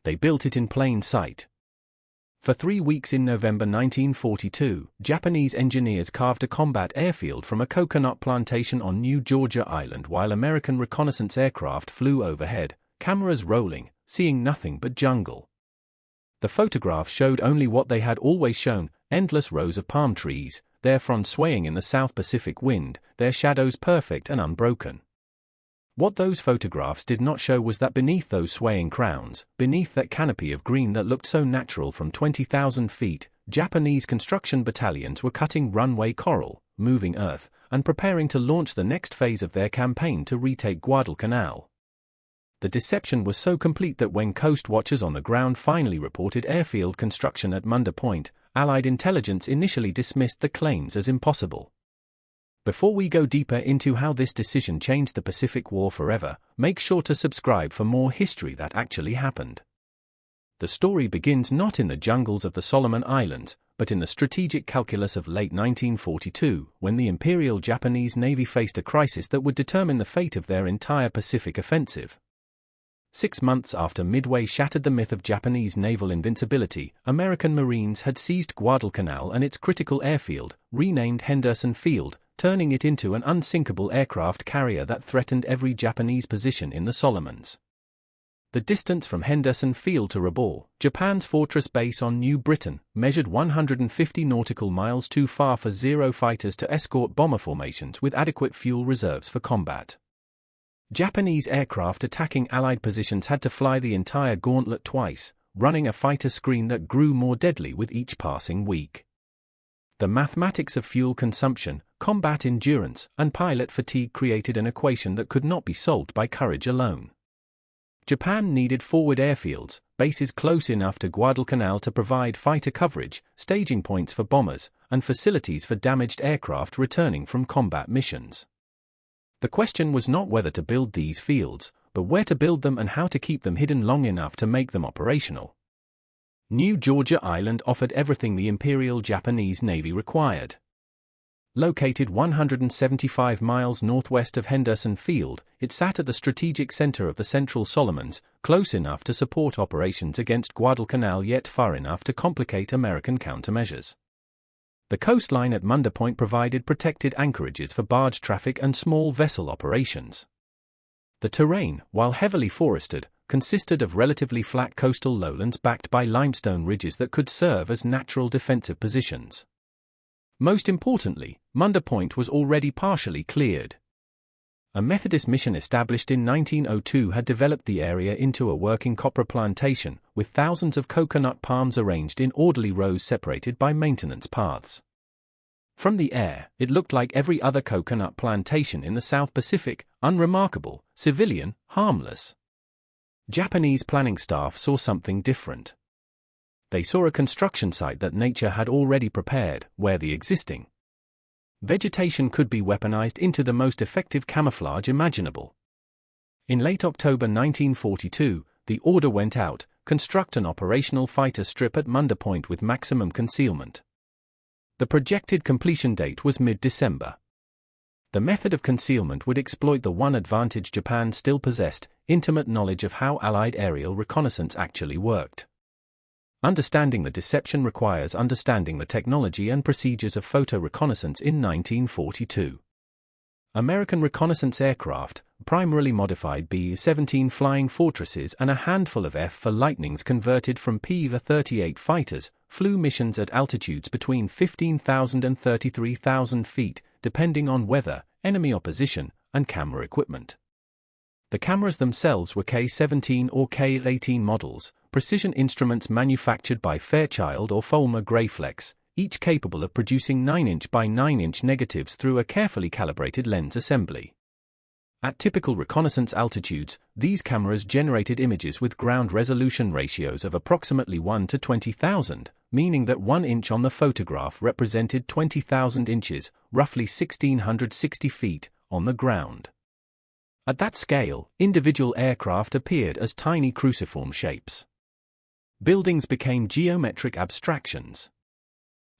They built it in plain sight. For 3 weeks in November 1942, Japanese engineers carved a combat airfield from a coconut plantation on New Georgia Island while American reconnaissance aircraft flew overhead, cameras rolling, seeing nothing but jungle. The photograph showed only what they had always shown: endless rows of palm trees, their fronds swaying in the South Pacific wind, their shadows perfect and unbroken. What those photographs did not show was that beneath those swaying crowns, beneath that canopy of green that looked so natural from 20,000 feet, Japanese construction battalions were cutting runway coral, moving earth, and preparing to launch the next phase of their campaign to retake Guadalcanal. The deception was so complete that when coast watchers on the ground finally reported airfield construction at Munda Point, Allied intelligence initially dismissed the claims as impossible. Before we go deeper into how this decision changed the Pacific War forever, make sure to subscribe for more history that actually happened. The story begins not in the jungles of the Solomon Islands, but in the strategic calculus of late 1942, when the Imperial Japanese Navy faced a crisis that would determine the fate of their entire Pacific offensive. 6 months after Midway shattered the myth of Japanese naval invincibility, American Marines had seized Guadalcanal and its critical airfield, renamed Henderson Field, turning it into an unsinkable aircraft carrier that threatened every Japanese position in the Solomons. The distance from Henderson Field to Rabaul, Japan's fortress base on New Britain, measured 150 nautical miles too far for Zero fighters to escort bomber formations with adequate fuel reserves for combat. Japanese aircraft attacking Allied positions had to fly the entire gauntlet twice, running a fighter screen that grew more deadly with each passing week. The mathematics of fuel consumption, combat endurance, and pilot fatigue created an equation that could not be solved by courage alone. Japan needed forward airfields, bases close enough to Guadalcanal to provide fighter coverage, staging points for bombers, and facilities for damaged aircraft returning from combat missions. The question was not whether to build these fields, but where to build them and how to keep them hidden long enough to make them operational. New Georgia Island offered everything the Imperial Japanese Navy required. Located 175 miles northwest of Henderson Field, it sat at the strategic center of the Central Solomons, close enough to support operations against Guadalcanal yet far enough to complicate American countermeasures. The coastline at Munda Point provided protected anchorages for barge traffic and small vessel operations. The terrain, while heavily forested, consisted of relatively flat coastal lowlands backed by limestone ridges that could serve as natural defensive positions. Most importantly, Munda Point was already partially cleared. A Methodist mission established in 1902 had developed the area into a working copra plantation, with thousands of coconut palms arranged in orderly rows separated by maintenance paths. From the air, it looked like every other coconut plantation in the South Pacific: unremarkable, civilian, harmless. Japanese planning staff saw something different. They saw a construction site that nature had already prepared, where the existing vegetation could be weaponized into the most effective camouflage imaginable. In late October 1942, the order went out: construct an operational fighter strip at Munda Point with maximum concealment. The projected completion date was mid-December. The method of concealment would exploit the one advantage Japan still possessed: intimate knowledge of how Allied aerial reconnaissance actually worked. Understanding the deception requires understanding the technology and procedures of photo reconnaissance in 1942. American reconnaissance aircraft, primarily modified B-17 Flying Fortresses and a handful of F for Lightnings converted from P-38 fighters, flew missions at altitudes between 15,000 and 33,000 feet, depending on weather, enemy opposition, and camera equipment. The cameras themselves were K-17 or K-18 models, precision instruments manufactured by Fairchild or Folmer Greyflex, each capable of producing 9-inch by 9-inch negatives through a carefully calibrated lens assembly. At typical reconnaissance altitudes, these cameras generated images with ground resolution ratios of approximately 1 to 20,000, meaning that 1 inch on the photograph represented 20,000 inches, roughly 1,660 feet, on the ground. At that scale, individual aircraft appeared as tiny cruciform shapes. Buildings became geometric abstractions.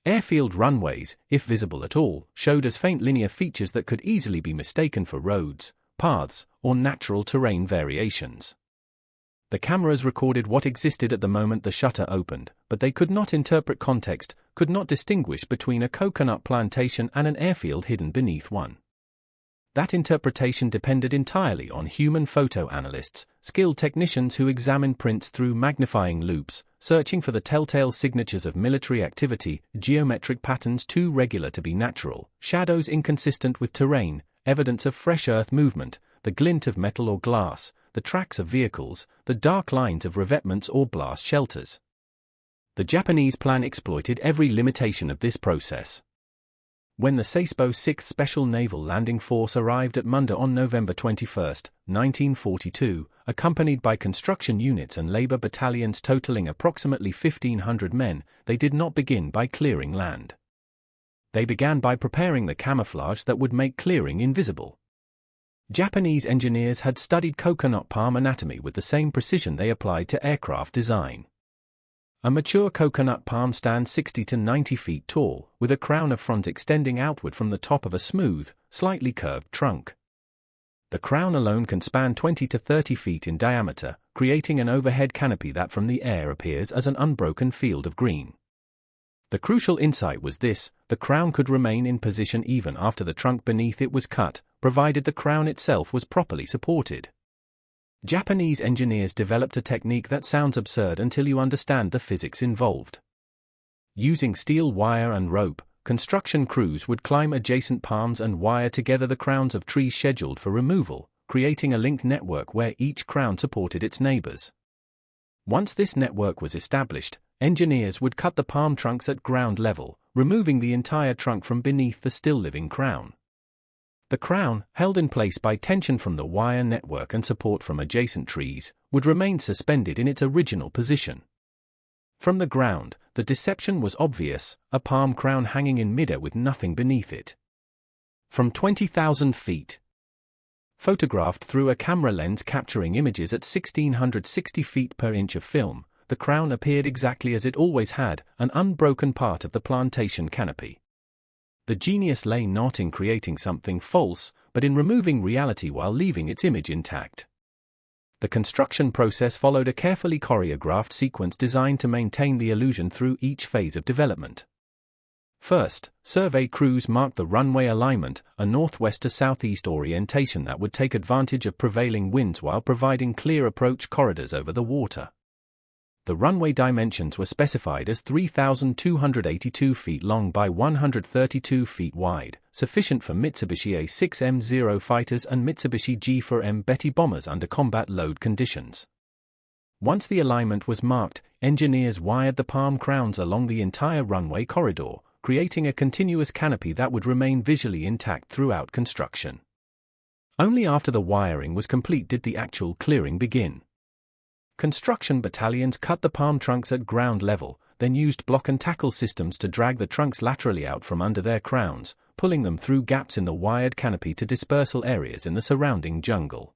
Airfield runways, if visible at all, showed as faint linear features that could easily be mistaken for roads, paths, or natural terrain variations. The cameras recorded what existed at the moment the shutter opened, but they could not interpret context, could not distinguish between a coconut plantation and an airfield hidden beneath one. That interpretation depended entirely on human photo analysts, skilled technicians who examined prints through magnifying loupes, searching for the telltale signatures of military activity, geometric patterns too regular to be natural, shadows inconsistent with terrain, evidence of fresh earth movement, the glint of metal or glass, the tracks of vehicles, the dark lines of revetments or blast shelters. The Japanese plan exploited every limitation of this process. When the Sasebo 6th Special Naval Landing Force arrived at Munda on November 21, 1942, accompanied by construction units and labor battalions totaling approximately 1,500 men, they did not begin by clearing land. They began by preparing the camouflage that would make clearing invisible. Japanese engineers had studied coconut palm anatomy with the same precision they applied to aircraft design. A mature coconut palm stands 60 to 90 feet tall, with a crown of fronds extending outward from the top of a smooth, slightly curved trunk. The crown alone can span 20 to 30 feet in diameter, creating an overhead canopy that from the air appears as an unbroken field of green. The crucial insight was this: the crown could remain in position even after the trunk beneath it was cut, provided the crown itself was properly supported. Japanese engineers developed a technique that sounds absurd until you understand the physics involved. Using steel wire and rope, construction crews would climb adjacent palms and wire together the crowns of trees scheduled for removal, creating a linked network where each crown supported its neighbors. Once this network was established, engineers would cut the palm trunks at ground level, removing the entire trunk from beneath the still-living crown. The crown, held in place by tension from the wire network and support from adjacent trees, would remain suspended in its original position. From the ground, the deception was obvious: a palm crown hanging in midair with nothing beneath it. From 20,000 feet, photographed through a camera lens capturing images at 1,660 feet per inch of film, the crown appeared exactly as it always had, an unbroken part of the plantation canopy. The genius lay not in creating something false, but in removing reality while leaving its image intact. The construction process followed a carefully choreographed sequence designed to maintain the illusion through each phase of development. First, survey crews marked the runway alignment, a northwest to southeast orientation that would take advantage of prevailing winds while providing clear approach corridors over the water. The runway dimensions were specified as 3,282 feet long by 132 feet wide, sufficient for Mitsubishi A6M0 fighters and Mitsubishi G4M Betty bombers under combat load conditions. Once the alignment was marked, engineers wired the palm crowns along the entire runway corridor, creating a continuous canopy that would remain visually intact throughout construction. Only after the wiring was complete did the actual clearing begin. Construction battalions cut the palm trunks at ground level, then used block and tackle systems to drag the trunks laterally out from under their crowns, pulling them through gaps in the wired canopy to dispersal areas in the surrounding jungle.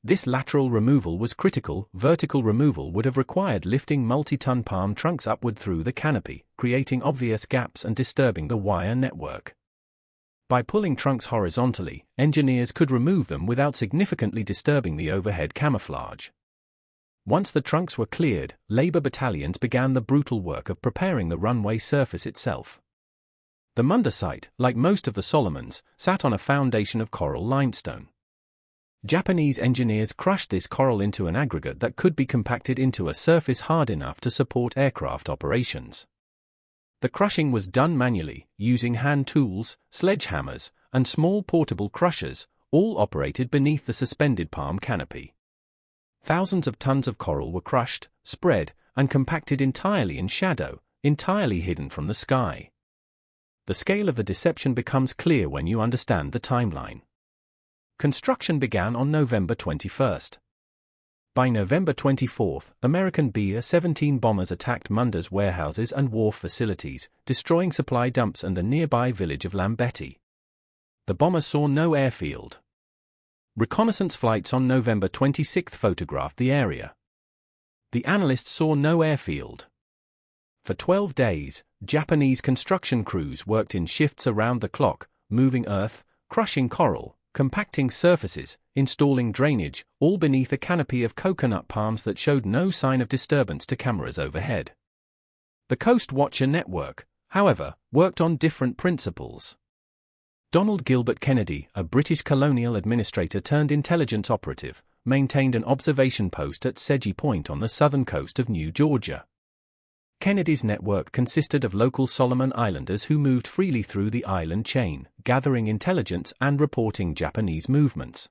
This lateral removal was critical. Vertical removal would have required lifting multi-ton palm trunks upward through the canopy, creating obvious gaps and disturbing the wire network. By pulling trunks horizontally, engineers could remove them without significantly disturbing the overhead camouflage. Once the trunks were cleared, labor battalions began the brutal work of preparing the runway surface itself. The Munda site, like most of the Solomons, sat on a foundation of coral limestone. Japanese engineers crushed this coral into an aggregate that could be compacted into a surface hard enough to support aircraft operations. The crushing was done manually, using hand tools, sledgehammers, and small portable crushers, all operated beneath the suspended palm canopy. Thousands of tons of coral were crushed, spread, and compacted entirely in shadow, entirely hidden from the sky. The scale of the deception becomes clear when you understand the timeline. Construction began on November 21. By November 24, American B-17 bombers attacked Munda's warehouses and wharf facilities, destroying supply dumps and the nearby village of Lambetti. The bombers saw no airfield. Reconnaissance flights on November 26 photographed the area. The analysts saw no airfield. For 12 days, Japanese construction crews worked in shifts around the clock, moving earth, crushing coral, compacting surfaces, installing drainage, all beneath a canopy of coconut palms that showed no sign of disturbance to cameras overhead. The Coast Watcher network, however, worked on different principles. Donald Gilbert Kennedy, a British colonial administrator turned intelligence operative, maintained an observation post at Sedgy Point on the southern coast of New Georgia. Kennedy's network consisted of local Solomon Islanders who moved freely through the island chain, gathering intelligence and reporting Japanese movements.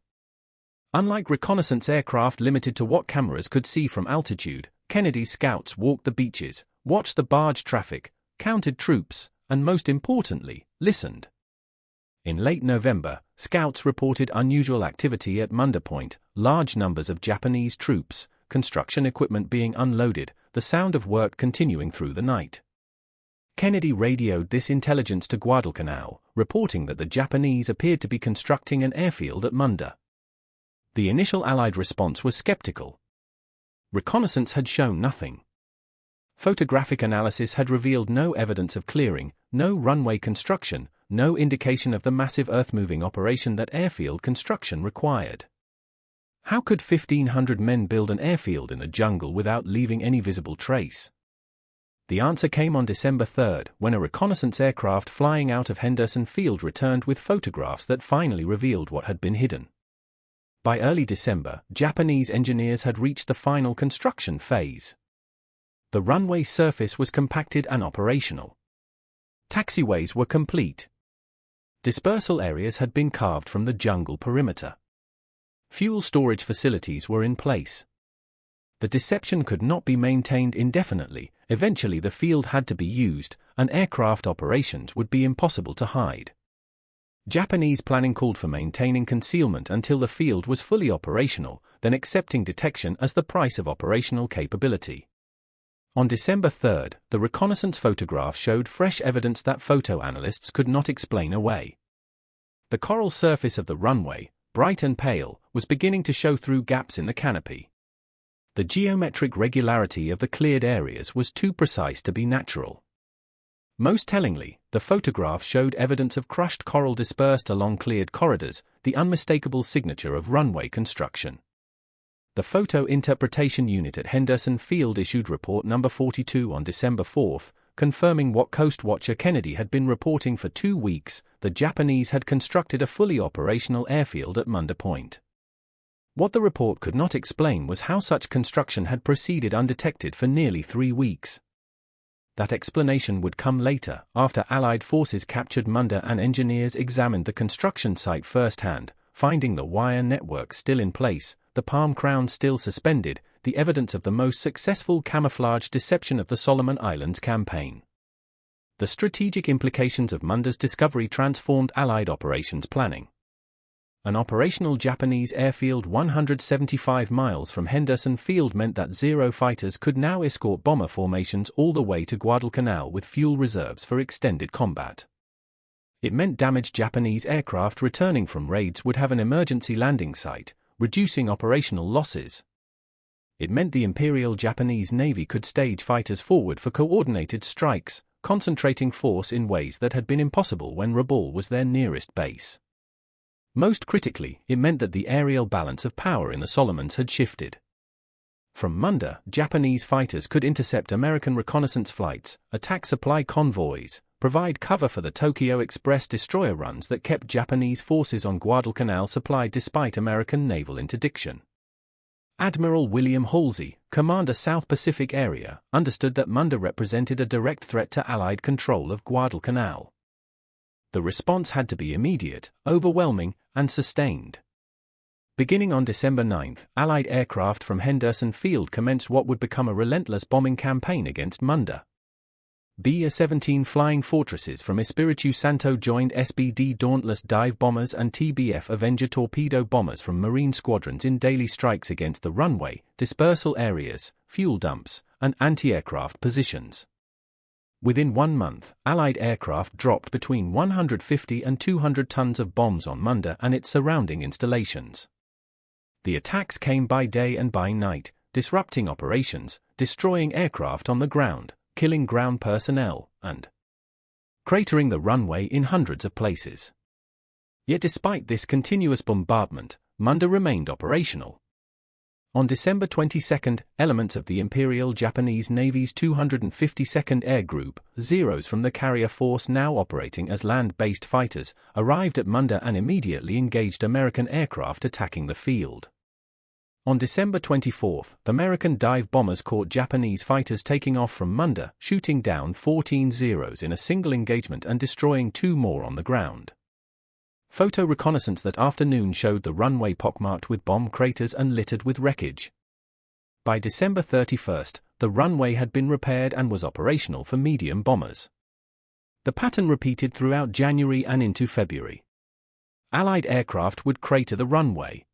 Unlike reconnaissance aircraft limited to what cameras could see from altitude, Kennedy's scouts walked the beaches, watched the barge traffic, counted troops, and most importantly, listened. In late November, scouts reported unusual activity at Munda Point, large numbers of Japanese troops, construction equipment being unloaded, the sound of work continuing through the night. Kennedy radioed this intelligence to Guadalcanal, reporting that the Japanese appeared to be constructing an airfield at Munda. The initial Allied response was skeptical. Reconnaissance had shown nothing. Photographic analysis had revealed no evidence of clearing, no runway construction, no indication of the massive earth-moving operation that airfield construction required. How could 1,500 men build an airfield in the jungle without leaving any visible trace? The answer came on December 3, when a reconnaissance aircraft flying out of Henderson Field returned with photographs that finally revealed what had been hidden. By early December, Japanese engineers had reached the final construction phase. The runway surface was compacted and operational. Taxiways were complete. Dispersal areas had been carved from the jungle perimeter. Fuel storage facilities were in place. The deception could not be maintained indefinitely. Eventually the field had to be used, and aircraft operations would be impossible to hide. Japanese planning called for maintaining concealment until the field was fully operational, then accepting detection as the price of operational capability. On December 3, the reconnaissance photograph showed fresh evidence that photo analysts could not explain away. The coral surface of the runway, bright and pale, was beginning to show through gaps in the canopy. The geometric regularity of the cleared areas was too precise to be natural. Most tellingly, the photograph showed evidence of crushed coral dispersed along cleared corridors, the unmistakable signature of runway construction. The Photo Interpretation Unit at Henderson Field issued Report No. 42 on December 4, confirming what Coast Watcher Kennedy had been reporting for 2 weeks: the Japanese had constructed a fully operational airfield at Munda Point. What the report could not explain was how such construction had proceeded undetected for nearly 3 weeks. That explanation would come later, after Allied forces captured Munda and engineers examined the construction site firsthand, finding the wire network still in place, the palm crown still suspended, the evidence of the most successful camouflage deception of the Solomon Islands campaign. The strategic implications of Munda's discovery transformed Allied operations planning. An operational Japanese airfield 175 miles from Henderson Field meant that Zero fighters could now escort bomber formations all the way to Guadalcanal with fuel reserves for extended combat. It meant damaged Japanese aircraft returning from raids would have an emergency landing site, reducing operational losses. It meant the Imperial Japanese Navy could stage fighters forward for coordinated strikes, concentrating force in ways that had been impossible when Rabaul was their nearest base. Most critically, it meant that the aerial balance of power in the Solomons had shifted. From Munda, Japanese fighters could intercept American reconnaissance flights, attack supply convoys, provide cover for the Tokyo Express destroyer runs that kept Japanese forces on Guadalcanal supplied despite American naval interdiction. Admiral William Halsey, Commander South Pacific Area, understood that Munda represented a direct threat to Allied control of Guadalcanal. The response had to be immediate, overwhelming, and sustained. Beginning on December 9, Allied aircraft from Henderson Field commenced what would become a relentless bombing campaign against Munda. B-17 Flying Fortresses from Espiritu Santo joined SBD Dauntless dive bombers and TBF Avenger torpedo bombers from Marine squadrons in daily strikes against the runway, dispersal areas, fuel dumps, and anti-aircraft positions. Within 1 month, Allied aircraft dropped between 150 and 200 tons of bombs on Munda and its surrounding installations. The attacks came by day and by night, disrupting operations, destroying aircraft on the ground, killing ground personnel, and cratering the runway in hundreds of places. Yet despite this continuous bombardment, Munda remained operational. On December 22, elements of the Imperial Japanese Navy's 252nd Air Group, Zeros from the carrier force now operating as land-based fighters, arrived at Munda and immediately engaged American aircraft attacking the field. On December 24, American dive bombers caught Japanese fighters taking off from Munda, shooting down 14 Zeros in a single engagement and destroying 2 more on the ground. Photo reconnaissance that afternoon showed the runway pockmarked with bomb craters and littered with wreckage. By December 31, the runway had been repaired and was operational for medium bombers. The pattern repeated throughout January and into February. Allied aircraft would crater the runway.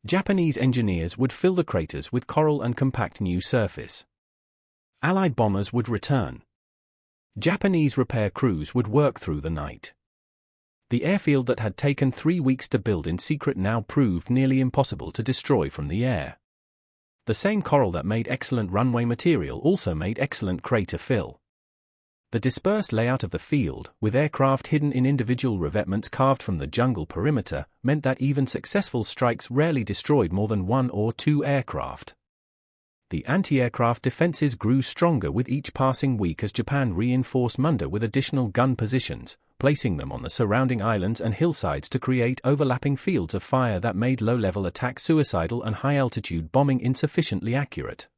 Japanese engineers would fill the craters with coral and compact new surface. Allied bombers would return. Japanese repair crews would work through the night. The airfield that had taken 3 weeks to build in secret now proved nearly impossible to destroy from the air. The same coral that made excellent runway material also made excellent crater fill. The dispersed layout of the field, with aircraft hidden in individual revetments carved from the jungle perimeter, meant that even successful strikes rarely destroyed more than 1 or 2 aircraft. The anti-aircraft defenses grew stronger with each passing week as Japan reinforced Munda with additional gun positions, placing them on the surrounding islands and hillsides to create overlapping fields of fire that made low-level attacks suicidal and high-altitude bombing insufficiently accurate.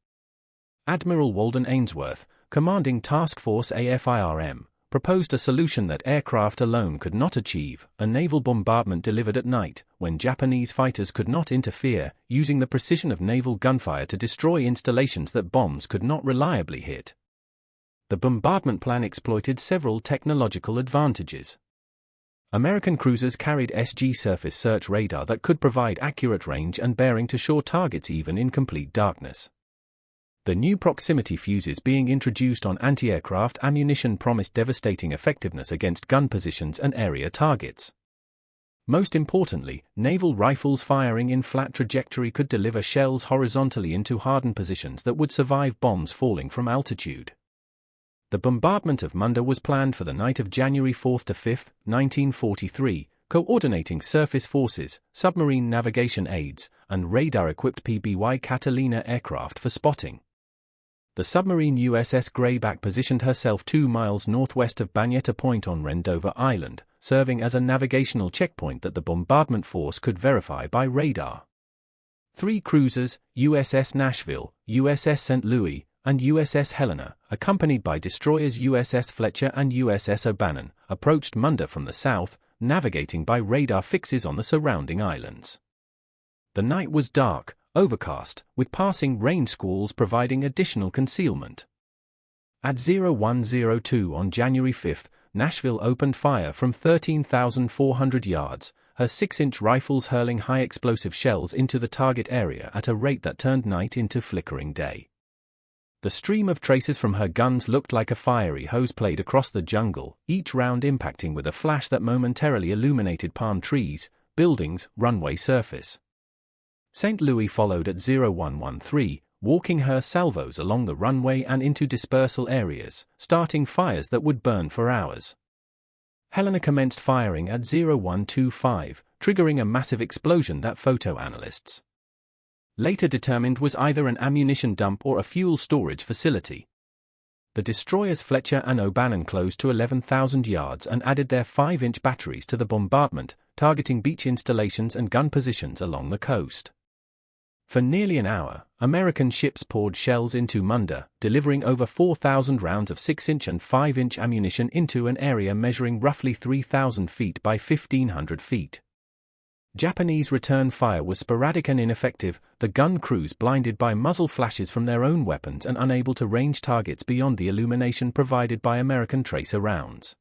Admiral Walden Ainsworth, commanding Task Force AFIRM, proposed a solution that aircraft alone could not achieve, a naval bombardment delivered at night, when Japanese fighters could not interfere, using the precision of naval gunfire to destroy installations that bombs could not reliably hit. The bombardment plan exploited several technological advantages. American cruisers carried SG surface search radar that could provide accurate range and bearing to shore targets even in complete darkness. The new proximity fuses being introduced on anti-aircraft ammunition promised devastating effectiveness against gun positions and area targets. Most importantly, naval rifles firing in flat trajectory could deliver shells horizontally into hardened positions that would survive bombs falling from altitude. The bombardment of Munda was planned for the night of January 4 to 5, 1943, coordinating surface forces, submarine navigation aids, and radar-equipped PBY Catalina aircraft for spotting. The submarine USS Greyback positioned herself 2 miles northwest of Banyeta Point on Rendover Island, serving as a navigational checkpoint that the bombardment force could verify by radar. 3 cruisers, USS Nashville, USS St. Louis, and USS Helena, accompanied by destroyers USS Fletcher and USS O'Bannon, approached Munda from the south, navigating by radar fixes on the surrounding islands. The night was dark, overcast, with passing rain squalls providing additional concealment. At 0102 on January 5, Nashville opened fire from 13,400 yards, her 6-inch rifles hurling high-explosive shells into the target area at a rate that turned night into flickering day. The stream of traces from her guns looked like a fiery hose played across the jungle, each round impacting with a flash that momentarily illuminated palm trees, buildings, runway surface. St. Louis followed at 0113, walking her salvos along the runway and into dispersal areas, starting fires that would burn for hours. Helena commenced firing at 0125, triggering a massive explosion that photo analysts later determined was either an ammunition dump or a fuel storage facility. The destroyers Fletcher and O'Bannon closed to 11,000 yards and added their 5-inch batteries to the bombardment, targeting beach installations and gun positions along the coast. For nearly an hour, American ships poured shells into Munda, delivering over 4,000 rounds of 6-inch and 5-inch ammunition into an area measuring roughly 3,000 feet by 1,500 feet. Japanese return fire was sporadic and ineffective, the gun crews blinded by muzzle flashes from their own weapons and unable to range targets beyond the illumination provided by American tracer rounds.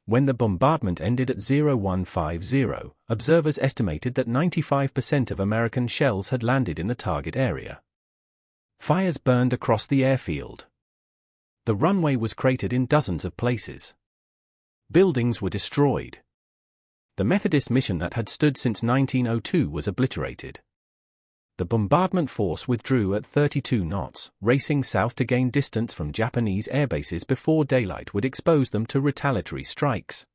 When the bombardment ended at 0150, observers estimated that 95% of American shells had landed in the target area. Fires burned across the airfield. The runway was cratered in dozens of places. Buildings were destroyed. The Methodist mission that had stood since 1902 was obliterated. The bombardment force withdrew at 32 knots, racing south to gain distance from Japanese airbases before daylight would expose them to retaliatory strikes.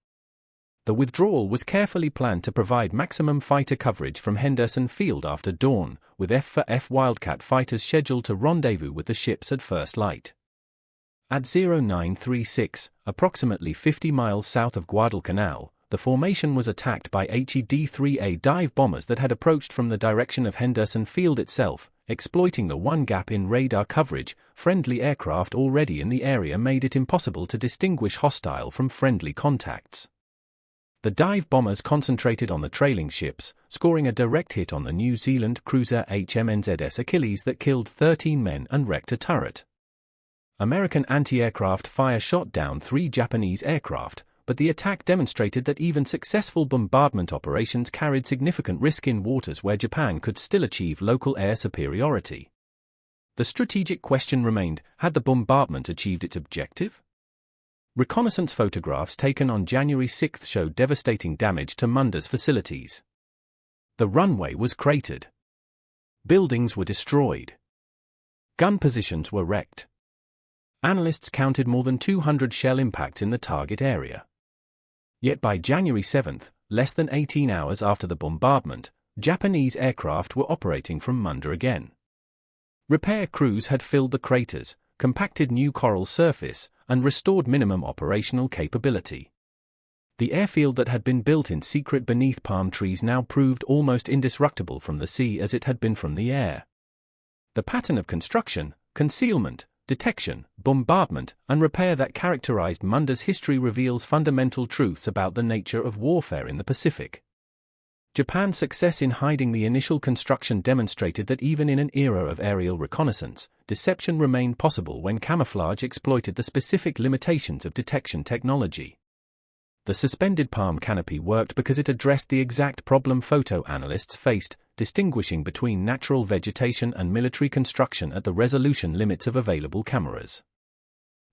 The withdrawal was carefully planned to provide maximum fighter coverage from Henderson Field after dawn, with F-4F Wildcat fighters scheduled to rendezvous with the ships at first light. At 0936, approximately 50 miles south of Guadalcanal, the formation was attacked by HED-3A dive bombers that had approached from the direction of Henderson Field itself. Exploiting the one gap in radar coverage, friendly aircraft already in the area made it impossible to distinguish hostile from friendly contacts. The dive bombers concentrated on the trailing ships, scoring a direct hit on the New Zealand cruiser HMNZS Achilles that killed 13 men and wrecked a turret. American anti-aircraft fire shot down 3 Japanese aircraft, but the attack demonstrated that even successful bombardment operations carried significant risk in waters where Japan could still achieve local air superiority. The strategic question remained, had the bombardment achieved its objective? Reconnaissance photographs taken on January 6 showed devastating damage to Munda's facilities. The runway was cratered. Buildings were destroyed. Gun positions were wrecked. Analysts counted more than 200 shell impacts in the target area. Yet by January 7, less than 18 hours after the bombardment, Japanese aircraft were operating from Munda again. Repair crews had filled the craters, compacted new coral surface, and restored minimum operational capability. The airfield that had been built in secret beneath palm trees now proved almost indestructible from the sea as it had been from the air. The pattern of construction, concealment, detection, bombardment, and repair that characterized Munda's history reveals fundamental truths about the nature of warfare in the Pacific. Japan's success in hiding the initial construction demonstrated that even in an era of aerial reconnaissance, deception remained possible when camouflage exploited the specific limitations of detection technology. The suspended palm canopy worked because it addressed the exact problem photo analysts faced, distinguishing between natural vegetation and military construction at the resolution limits of available cameras.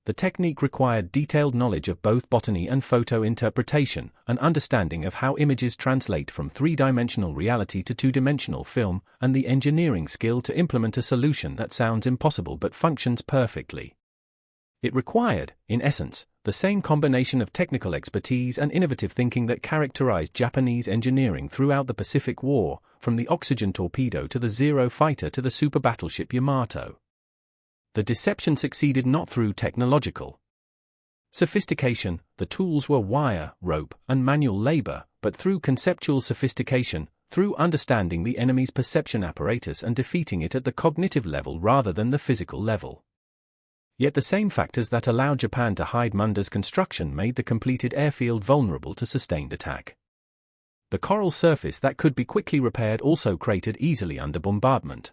The technique required detailed knowledge of both botany and photo interpretation, an understanding of how images translate from three-dimensional reality to two-dimensional film, and the engineering skill to implement a solution that sounds impossible but functions perfectly. It required, in essence, the same combination of technical expertise and innovative thinking that characterized Japanese engineering throughout the Pacific War, from the oxygen torpedo to the Zero fighter to the super battleship Yamato. The deception succeeded not through technological sophistication, the tools were wire, rope, and manual labor, but through conceptual sophistication, through understanding the enemy's perception apparatus and defeating it at the cognitive level rather than the physical level. Yet the same factors that allowed Japan to hide Munda's construction made the completed airfield vulnerable to sustained attack. The coral surface that could be quickly repaired also cratered easily under bombardment.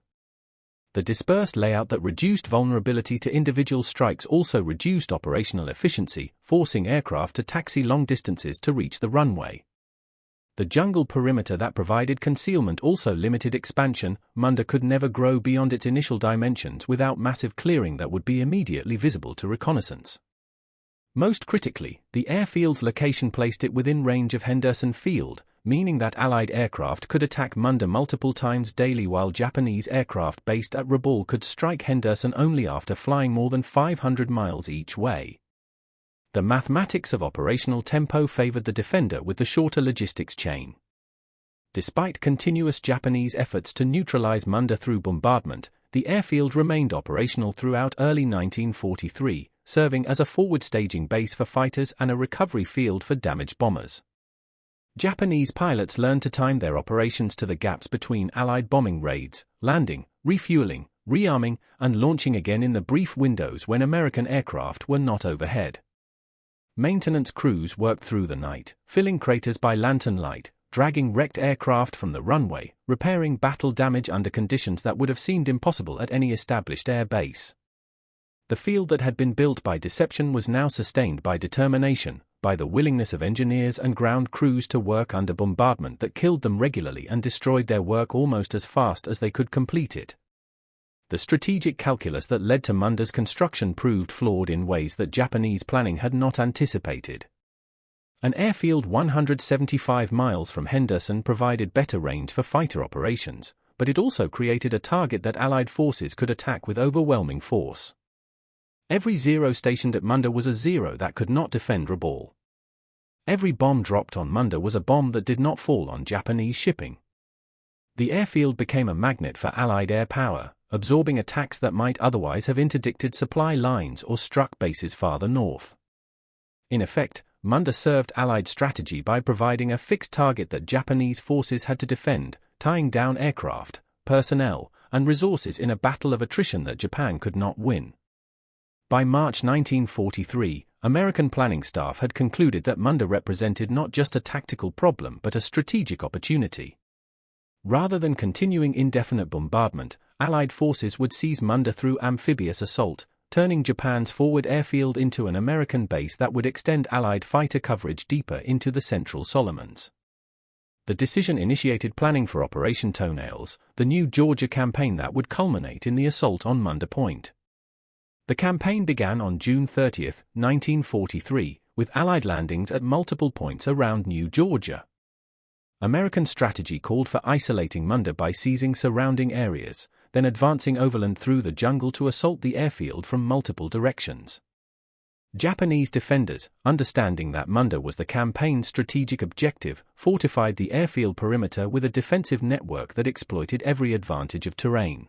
The dispersed layout that reduced vulnerability to individual strikes also reduced operational efficiency, forcing aircraft to taxi long distances to reach the runway. The jungle perimeter that provided concealment also limited expansion. Munda could never grow beyond its initial dimensions without massive clearing that would be immediately visible to reconnaissance. Most critically, the airfield's location placed it within range of Henderson Field, meaning that Allied aircraft could attack Munda multiple times daily while Japanese aircraft based at Rabaul could strike Henderson only after flying more than 500 miles each way. The mathematics of operational tempo favored the defender with the shorter logistics chain. Despite continuous Japanese efforts to neutralize Munda through bombardment, the airfield remained operational throughout early 1943, serving as a forward staging base for fighters and a recovery field for damaged bombers. Japanese pilots learned to time their operations to the gaps between Allied bombing raids, landing, refueling, rearming, and launching again in the brief windows when American aircraft were not overhead. Maintenance crews worked through the night, filling craters by lantern light, dragging wrecked aircraft from the runway, repairing battle damage under conditions that would have seemed impossible at any established air base. The field that had been built by deception was now sustained by determination, by the willingness of engineers and ground crews to work under bombardment that killed them regularly and destroyed their work almost as fast as they could complete it. The strategic calculus that led to Munda's construction proved flawed in ways that Japanese planning had not anticipated. An airfield 175 miles from Henderson provided better range for fighter operations, but it also created a target that Allied forces could attack with overwhelming force. Every Zero stationed at Munda was a Zero that could not defend Rabaul. Every bomb dropped on Munda was a bomb that did not fall on Japanese shipping. The airfield became a magnet for Allied air power, absorbing attacks that might otherwise have interdicted supply lines or struck bases farther north. In effect, Munda served Allied strategy by providing a fixed target that Japanese forces had to defend, tying down aircraft, personnel, and resources in a battle of attrition that Japan could not win. By March 1943, American planning staff had concluded that Munda represented not just a tactical problem but a strategic opportunity. Rather than continuing indefinite bombardment, Allied forces would seize Munda through amphibious assault, turning Japan's forward airfield into an American base that would extend Allied fighter coverage deeper into the Central Solomons. The decision initiated planning for Operation Toenails, the new Georgia campaign that would culminate in the assault on Munda Point. The campaign began on June 30, 1943, with Allied landings at multiple points around New Georgia. American strategy called for isolating Munda by seizing surrounding areas, then advancing overland through the jungle to assault the airfield from multiple directions. Japanese defenders, understanding that Munda was the campaign's strategic objective, fortified the airfield perimeter with a defensive network that exploited every advantage of terrain.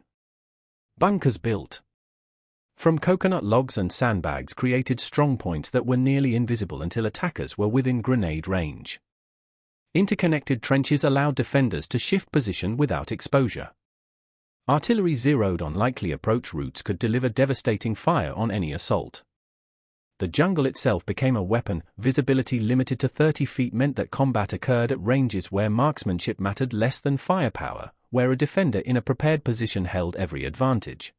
Bunkers built from coconut logs and sandbags created strong points that were nearly invisible until attackers were within grenade range. Interconnected trenches allowed defenders to shift position without exposure. Artillery zeroed on likely approach routes could deliver devastating fire on any assault. The jungle itself became a weapon. Visibility limited to 30 feet meant that combat occurred at ranges where marksmanship mattered less than firepower, where a defender in a prepared position held every advantage.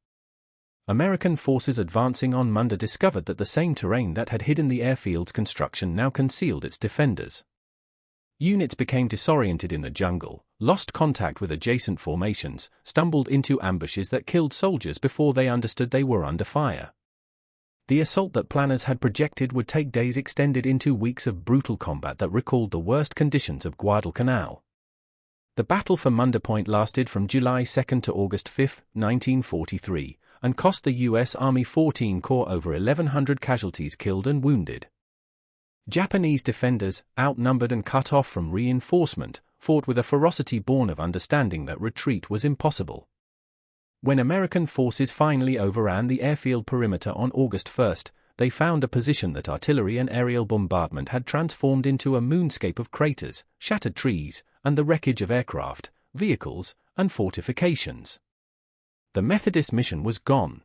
American forces advancing on Munda discovered that the same terrain that had hidden the airfield's construction now concealed its defenders. Units became disoriented in the jungle, lost contact with adjacent formations, stumbled into ambushes that killed soldiers before they understood they were under fire. The assault that planners had projected would take days extended into weeks of brutal combat that recalled the worst conditions of Guadalcanal. The battle for Munda Point lasted from July 2 to August 5, 1943, and cost the U.S. Army 14 Corps over 1,100 casualties killed and wounded. Japanese defenders, outnumbered and cut off from reinforcement, fought with a ferocity born of understanding that retreat was impossible. When American forces finally overran the airfield perimeter on August 1, they found a position that artillery and aerial bombardment had transformed into a moonscape of craters, shattered trees, and the wreckage of aircraft, vehicles, and fortifications. The Methodist mission was gone.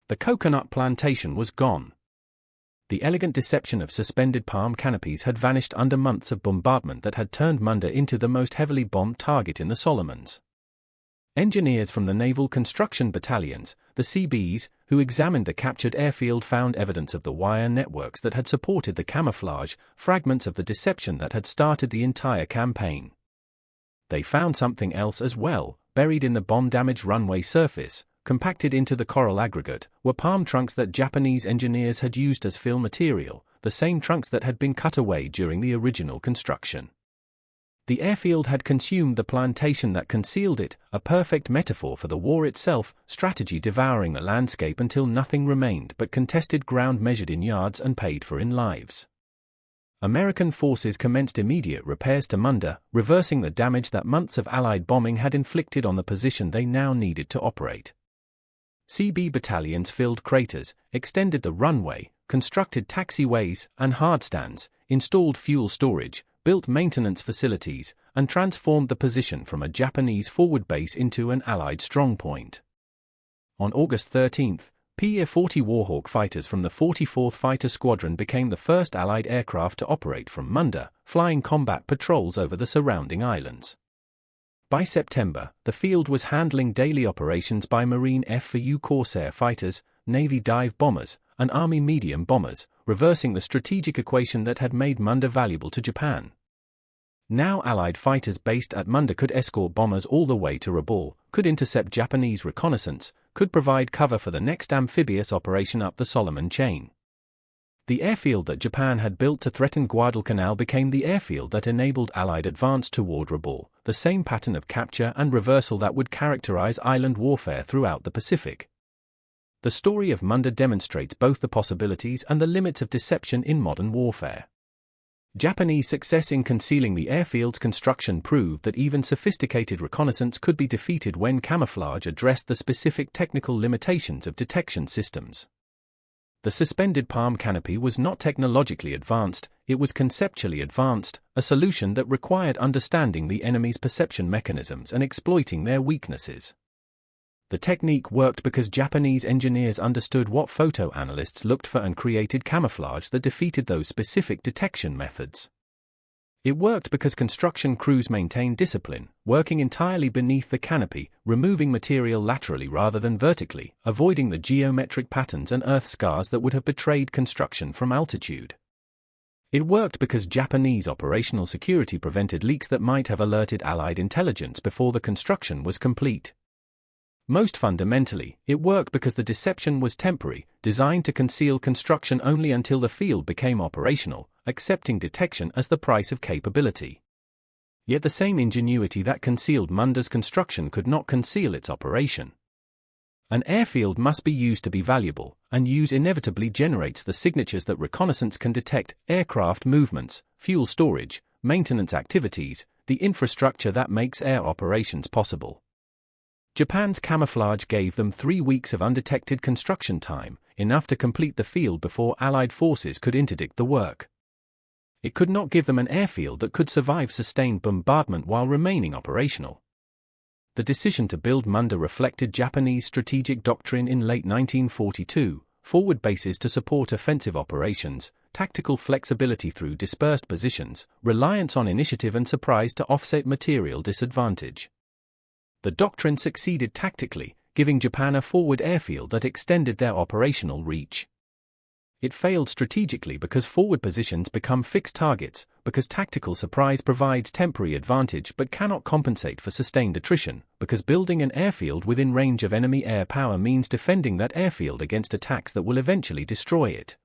The coconut plantation was gone. The elegant deception of suspended palm canopies had vanished under months of bombardment that had turned Munda into the most heavily bombed target in the Solomons. Engineers from the Naval Construction Battalions, the CBs, who examined the captured airfield found evidence of the wire networks that had supported the camouflage, fragments of the deception that had started the entire campaign. They found something else as well. Buried in the bomb-damaged runway surface, compacted into the coral aggregate, were palm trunks that Japanese engineers had used as fill material, the same trunks that had been cut away during the original construction. The airfield had consumed the plantation that concealed it, a perfect metaphor for the war itself, strategy devouring the landscape until nothing remained but contested ground measured in yards and paid for in lives. American forces commenced immediate repairs to Munda, reversing the damage that months of Allied bombing had inflicted on the position they now needed to operate. CB battalions filled craters, extended the runway, constructed taxiways and hardstands, installed fuel storage, built maintenance facilities, and transformed the position from a Japanese forward base into an Allied strongpoint. On August 13, Pa-40 Warhawk fighters from the 44th Fighter Squadron became the first Allied aircraft to operate from Munda, flying combat patrols over the surrounding islands. By September, the field was handling daily operations by Marine F-4U Corsair fighters, Navy dive bombers, and Army medium bombers, reversing the strategic equation that had made Munda valuable to Japan. Now Allied fighters based at Munda could escort bombers all the way to Rabaul, could intercept Japanese reconnaissance, could provide cover for the next amphibious operation up the Solomon chain. The airfield that Japan had built to threaten Guadalcanal became the airfield that enabled Allied advance toward Rabaul, the same pattern of capture and reversal that would characterize island warfare throughout the Pacific. The story of Munda demonstrates both the possibilities and the limits of deception in modern warfare. Japanese success in concealing the airfield's construction proved that even sophisticated reconnaissance could be defeated when camouflage addressed the specific technical limitations of detection systems. The suspended palm canopy was not technologically advanced, it was conceptually advanced, a solution that required understanding the enemy's perception mechanisms and exploiting their weaknesses. The technique worked because Japanese engineers understood what photo analysts looked for and created camouflage that defeated those specific detection methods. It worked because construction crews maintained discipline, working entirely beneath the canopy, removing material laterally rather than vertically, avoiding the geometric patterns and earth scars that would have betrayed construction from altitude. It worked because Japanese operational security prevented leaks that might have alerted Allied intelligence before the construction was complete. Most fundamentally, it worked because the deception was temporary, designed to conceal construction only until the field became operational, accepting detection as the price of capability. Yet the same ingenuity that concealed Munda's construction could not conceal its operation. An airfield must be used to be valuable, and use inevitably generates the signatures that reconnaissance can detect: aircraft movements, fuel storage, maintenance activities, the infrastructure that makes air operations possible. Japan's camouflage gave them 3 weeks of undetected construction time, enough to complete the field before Allied forces could interdict the work. It could not give them an airfield that could survive sustained bombardment while remaining operational. The decision to build Munda reflected Japanese strategic doctrine in late 1942, forward bases to support offensive operations, tactical flexibility through dispersed positions, reliance on initiative and surprise to offset material disadvantage. The doctrine succeeded tactically, giving Japan a forward airfield that extended their operational reach. It failed strategically because forward positions become fixed targets, because tactical surprise provides temporary advantage but cannot compensate for sustained attrition, because building an airfield within range of enemy air power means defending that airfield against attacks that will eventually destroy it.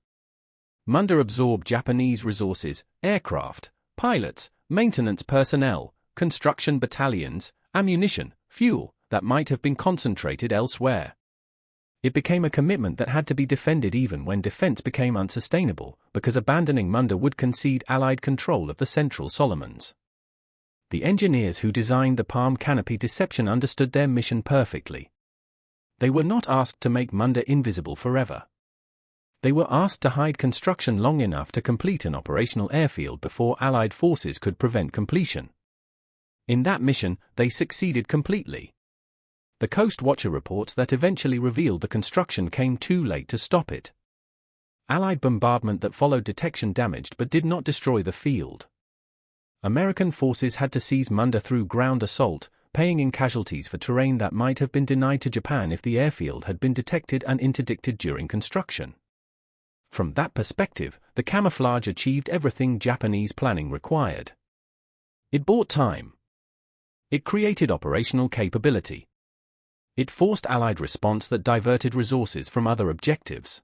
Munda absorbed Japanese resources, aircraft, pilots, maintenance personnel, construction battalions, ammunition, fuel, that might have been concentrated elsewhere. It became a commitment that had to be defended even when defense became unsustainable, because abandoning Munda would concede Allied control of the Central Solomons. The engineers who designed the palm canopy deception understood their mission perfectly. They were not asked to make Munda invisible forever. They were asked to hide construction long enough to complete an operational airfield before Allied forces could prevent completion. In that mission, they succeeded completely. The Coast Watcher reports that eventually revealed the construction came too late to stop it. Allied bombardment that followed detection damaged but did not destroy the field. American forces had to seize Munda through ground assault, paying in casualties for terrain that might have been denied to Japan if the airfield had been detected and interdicted during construction. From that perspective, the camouflage achieved everything Japanese planning required. It bought time. It created operational capability. It forced Allied response that diverted resources from other objectives.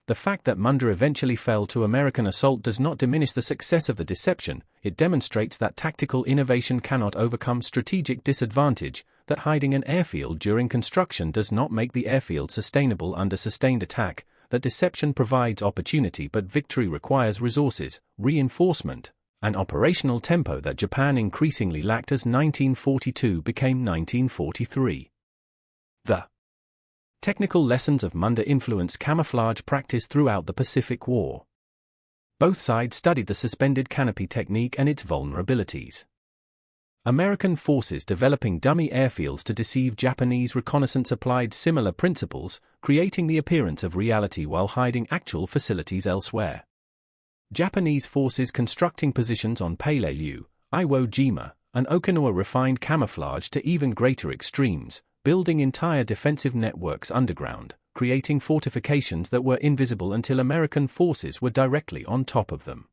The fact that Munda eventually fell to American assault does not diminish the success of the deception, it demonstrates that tactical innovation cannot overcome strategic disadvantage, that hiding an airfield during construction does not make the airfield sustainable under sustained attack, that deception provides opportunity but victory requires resources, reinforcement, an operational tempo that Japan increasingly lacked as 1942 became 1943. The technical lessons of Munda influenced camouflage practice throughout the Pacific War. Both sides studied the suspended canopy technique and its vulnerabilities. American forces developing dummy airfields to deceive Japanese reconnaissance applied similar principles, creating the appearance of reality while hiding actual facilities elsewhere. Japanese forces constructing positions on Peileiu, Iwo Jima, and Okinawa refined camouflage to even greater extremes, building entire defensive networks underground, creating fortifications that were invisible until American forces were directly on top of them.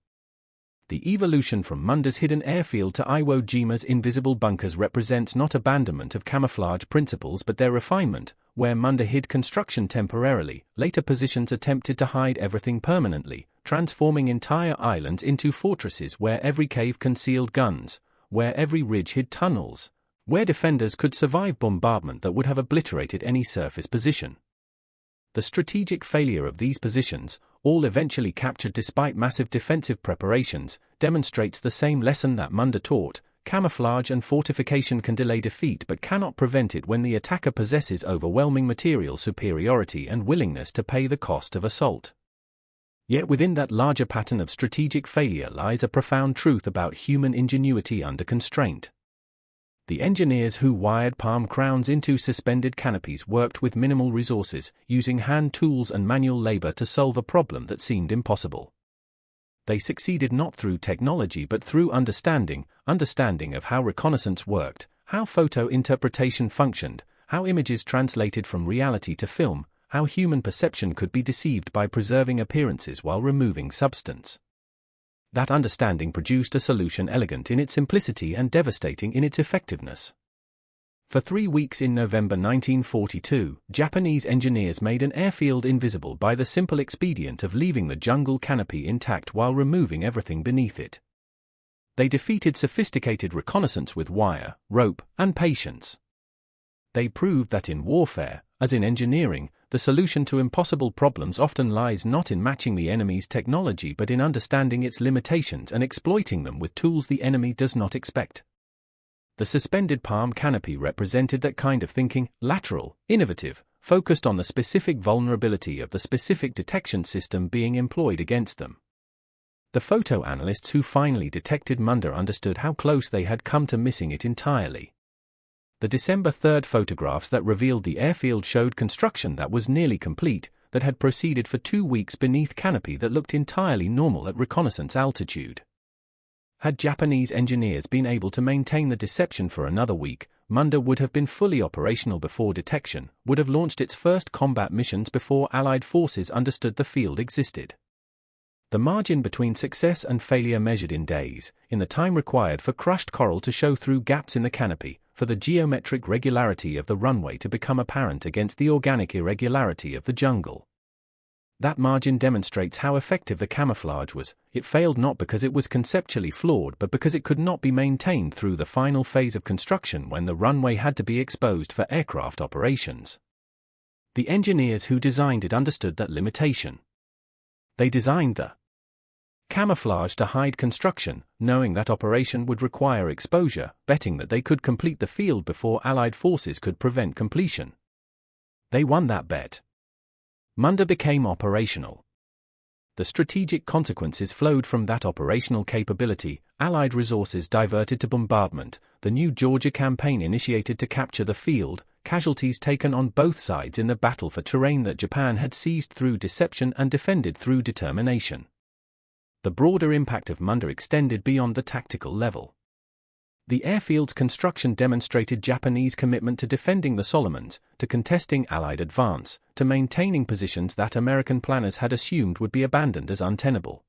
The evolution from Munda's hidden airfield to Iwo Jima's invisible bunkers represents not abandonment of camouflage principles but their refinement. Where Munda hid construction temporarily, later positions attempted to hide everything permanently, transforming entire islands into fortresses where every cave concealed guns, where every ridge hid tunnels, where defenders could survive bombardment that would have obliterated any surface position. The strategic failure of these positions, all eventually captured despite massive defensive preparations, demonstrates the same lesson that Munda taught: camouflage and fortification can delay defeat but cannot prevent it when the attacker possesses overwhelming material superiority and willingness to pay the cost of assault. Yet within that larger pattern of strategic failure lies a profound truth about human ingenuity under constraint. The engineers who wired palm crowns into suspended canopies worked with minimal resources, using hand tools and manual labor to solve a problem that seemed impossible. They succeeded not through technology but through understanding of how reconnaissance worked, how photo interpretation functioned, how images translated from reality to film, how human perception could be deceived by preserving appearances while removing substance. That understanding produced a solution elegant in its simplicity and devastating in its effectiveness. For 3 weeks in November 1942, Japanese engineers made an airfield invisible by the simple expedient of leaving the jungle canopy intact while removing everything beneath it. They defeated sophisticated reconnaissance with wire, rope, and patience. They proved that in warfare, as in engineering, the solution to impossible problems often lies not in matching the enemy's technology but in understanding its limitations and exploiting them with tools the enemy does not expect. The suspended palm canopy represented that kind of thinking: lateral, innovative, focused on the specific vulnerability of the specific detection system being employed against them. The photo analysts who finally detected Munda understood how close they had come to missing it entirely. The December 3 photographs that revealed the airfield showed construction that was nearly complete, that had proceeded for 2 weeks beneath canopy that looked entirely normal at reconnaissance altitude. Had Japanese engineers been able to maintain the deception for another week, Munda would have been fully operational before detection, would have launched its first combat missions before Allied forces understood the field existed. The margin between success and failure measured in days, in the time required for crushed coral to show through gaps in the canopy, for the geometric regularity of the runway to become apparent against the organic irregularity of the jungle. That margin demonstrates how effective the camouflage was. It failed not because it was conceptually flawed but because it could not be maintained through the final phase of construction when the runway had to be exposed for aircraft operations. The engineers who designed it understood that limitation. They designed the camouflage to hide construction, knowing that operation would require exposure, betting that they could complete the field before Allied forces could prevent completion. They won that bet. Munda became operational. The strategic consequences flowed from that operational capability: Allied resources diverted to bombardment, the new Georgia campaign initiated to capture the field, casualties taken on both sides in the battle for terrain that Japan had seized through deception and defended through determination. The broader impact of Munda extended beyond the tactical level. The airfield's construction demonstrated Japanese commitment to defending the Solomons, to contesting Allied advance, to maintaining positions that American planners had assumed would be abandoned as untenable.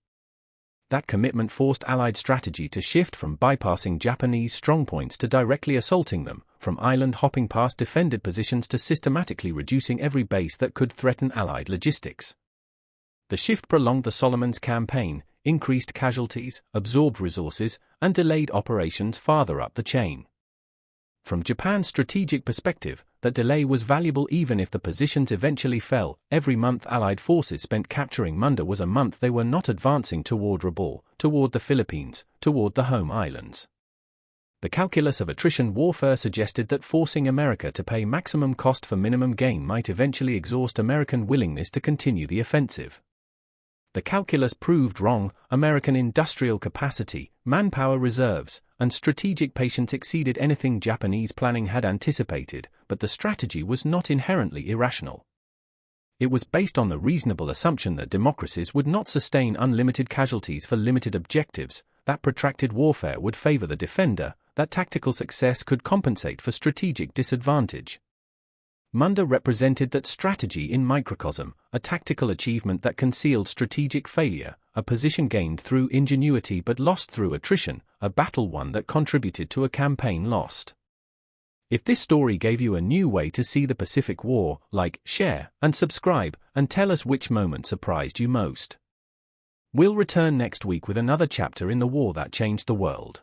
That commitment forced Allied strategy to shift from bypassing Japanese strongpoints to directly assaulting them, from island hopping past defended positions to systematically reducing every base that could threaten Allied logistics. The shift prolonged the Solomons campaign, increased casualties, absorbed resources, and delayed operations farther up the chain. From Japan's strategic perspective, that delay was valuable even if the positions eventually fell. Every month Allied forces spent capturing Munda was a month they were not advancing toward Rabaul, toward the Philippines, toward the home islands. The calculus of attrition warfare suggested that forcing America to pay maximum cost for minimum gain might eventually exhaust American willingness to continue the offensive. The calculus proved wrong. American industrial capacity, manpower reserves, and strategic patience exceeded anything Japanese planning had anticipated, but the strategy was not inherently irrational. It was based on the reasonable assumption that democracies would not sustain unlimited casualties for limited objectives, that protracted warfare would favor the defender, that tactical success could compensate for strategic disadvantage. Munda represented that strategy in microcosm, a tactical achievement that concealed strategic failure, a position gained through ingenuity but lost through attrition, a battle won that contributed to a campaign lost. If this story gave you a new way to see the Pacific War, like, share, and subscribe, and tell us which moment surprised you most. We'll return next week with another chapter in the war that changed the world.